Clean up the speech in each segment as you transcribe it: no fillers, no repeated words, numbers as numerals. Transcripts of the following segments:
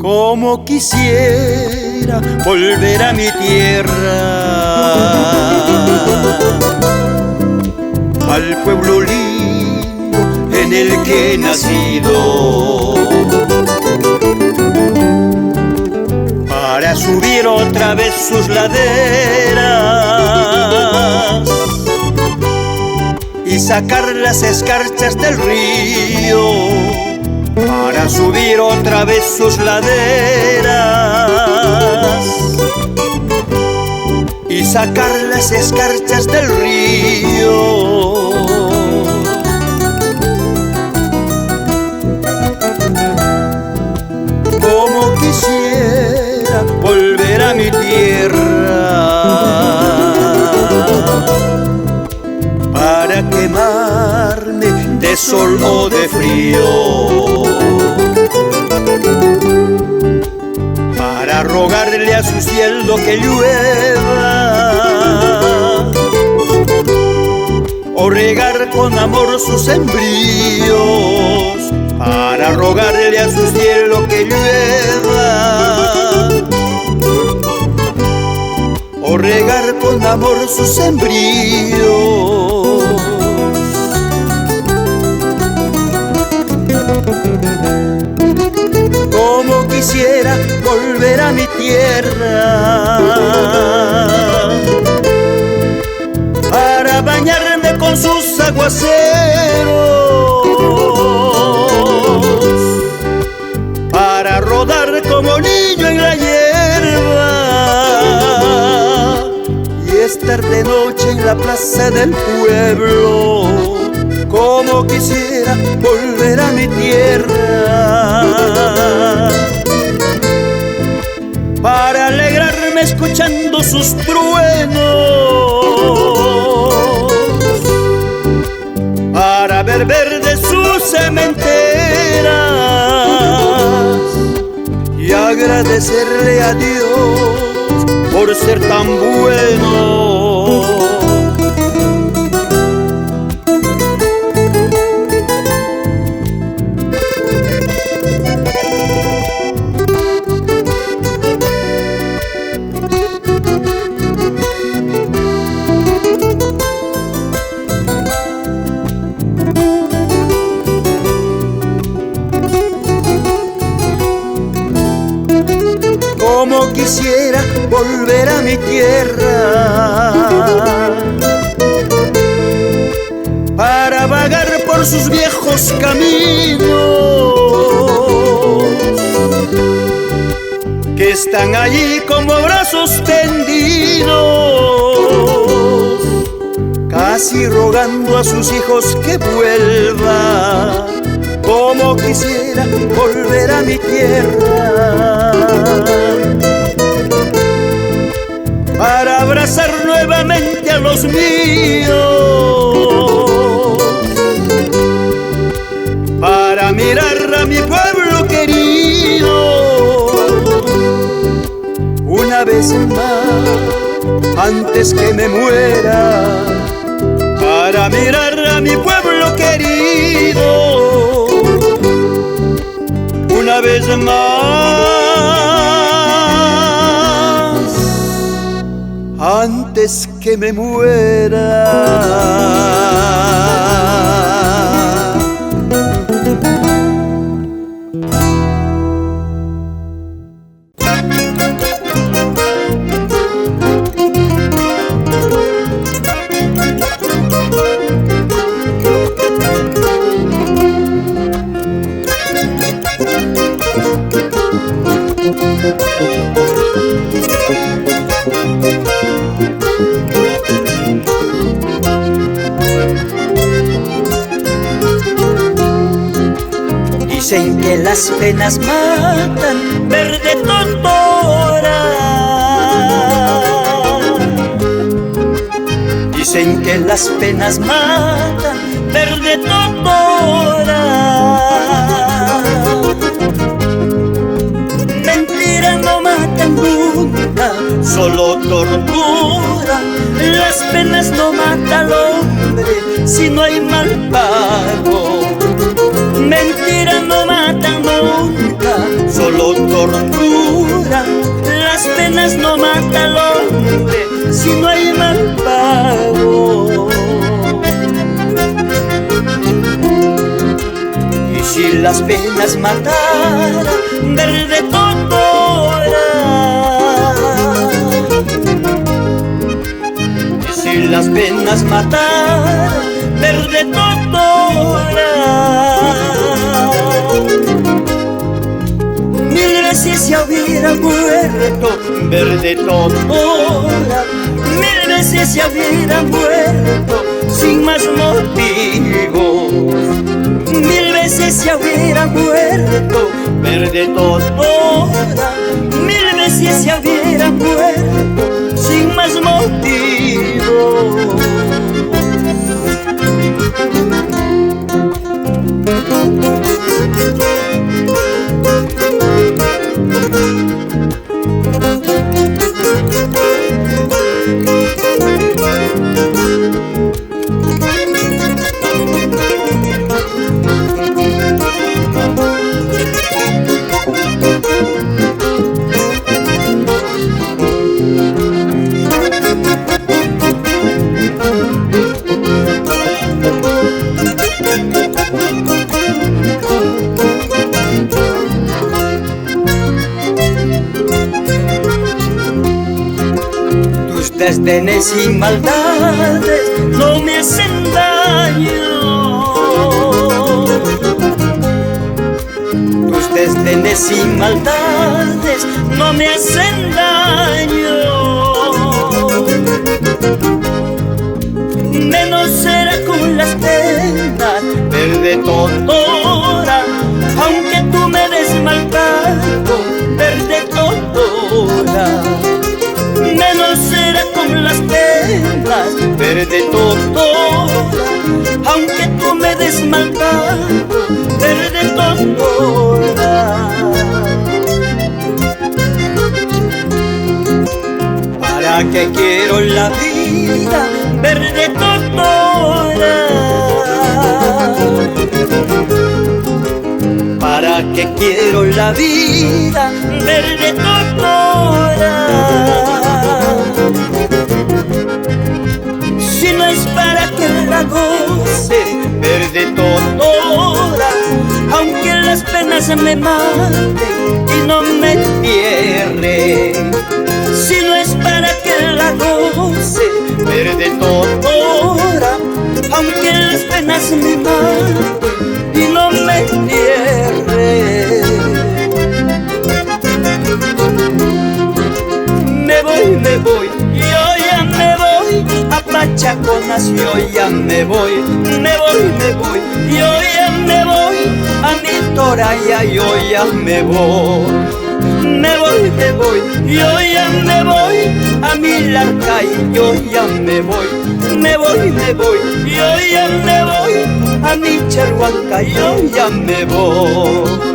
Como quisiera volver a mi tierra, al pueblo lindo en el que he nacido, para subir otra vez sus laderas y sacar las escarchas del río, para subir otra vez sus laderas y sacar las escarchas del río. Como quisiera volver a mi tierra para quemarme de sol o de frío, para rogarle a su cielo que llueva o regar con amor sus sembríos, para rogarle a su cielo que llueva o regar con amor sus sembríos. Como quisiera volver a mi tierra para bañarme con sus aguaceros, para rodar como niño en la hierba y estar de noche en la plaza del pueblo. Como quisiera volver a mi tierra para alegrarme escuchando sus truenos, para ver verdes sus cementeras y agradecerle a Dios por ser tan bueno. Como quisiera volver a mi tierra para vagar por sus viejos caminos que están allí como brazos tendidos, casi rogando a sus hijos que vuelvan. Como quisiera volver a mi tierra para abrazar nuevamente a los míos, para mirar a mi pueblo querido una vez más antes que me muera, para mirar a mi pueblo querido una vez más antes que me muera. Dicen que las penas matan, verde totora. Dicen que las penas matan, verde totora. Mentira no matan nunca, solo tortura. Las penas no matan al hombre si no hay mal pago. Mentira no mata nunca, solo tortura, las penas no matan al hombre si no hay mal pago. Y si las penas mataran, verde totora. Y si las penas mataran, verde totora. Mil veces se hubiera muerto verde totora. Mil veces se hubiera muerto sin más motivos. Mil veces se hubiera muerto verde totora. Mil veces se hubiera muerto sin más motivos. Tus desdenes y maldades no me hacen daño. Tus desdenes y maldades no me hacen daño. Menos será con las penas verde totora, aunque tú me des maltrato verde totora. Menos será con las penas verde totora, aunque tú me des maltrato verde totora. ¿Para qué quiero la vida verde totora? ¿Para qué quiero la vida verde totora? Si no es para que la goce verde totora, aunque las penas me maten y no me entierren. Si no es para que la goce verde totora, aunque las penas me maten y no me entierren. Me voy, yo ya me voy a Pachaconas, yo ya me voy, yo ya me voy a mi Toraya, yo ya me voy, yo ya me voy a mi Larcay, yo ya me voy, yo ya me voy a mi Charhuanca, yo ya me voy.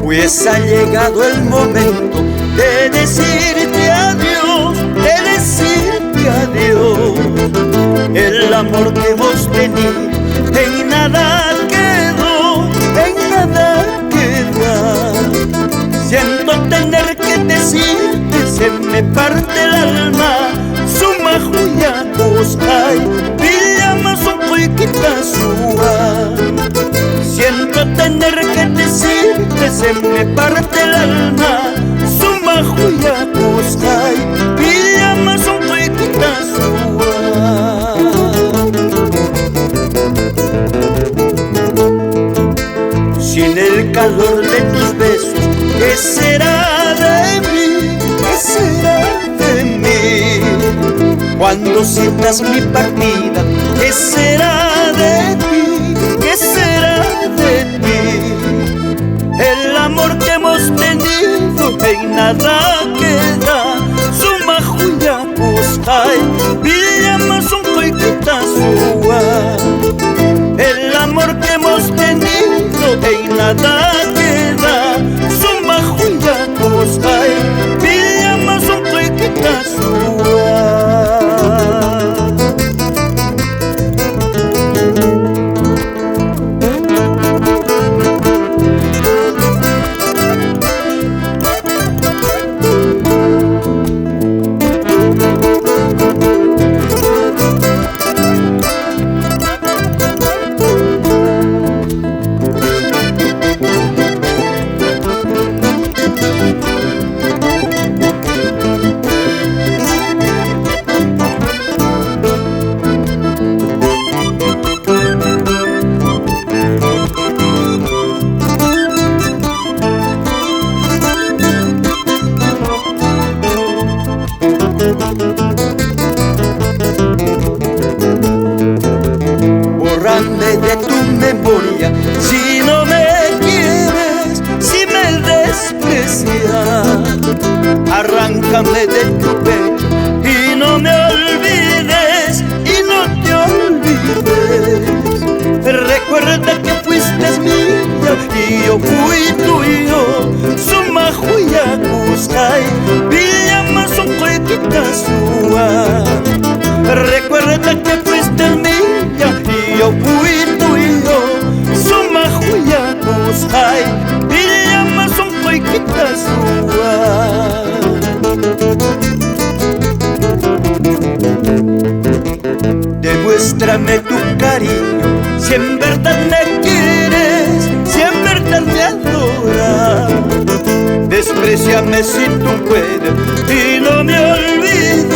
Pues ha llegado el momento de decirte adiós, de decirte adiós. El amor que hemos tenido en nada quedó, en nada queda. Siento tener que decirte, se me parte el alma, suma juya coscay, pillama son poiquita sua. Siento tener que decirte, se me parte el alma, suma juya coscay, pillama son poiquita Cuando sientas mi partida, ¿qué será de ti? ¿Qué será de ti? El amor que hemos tenido en nada queda. Suma juya kuskai, villamas un coiquita sua. El amor que hemos tenido en nada queda. Suma juya kuskai, villamas un coiquita sua. Bórrame de tu memoria si no me quieres, si me desprecias. Arráncame de tu pecho y no me olvides, y no te olvides. Recuerda que fuiste mía y yo fui tuyo. Suma juya kuskai, villamas un coiquita sua. Recuerda que fuiste mía y yo fui tuyo. Suma juya kuskai, villamas un coiquita sua. Demuéstrame tu cariño, si en verdad me quieres, si en verdad me adoras. Despréciame si tú puedes y no me olvides.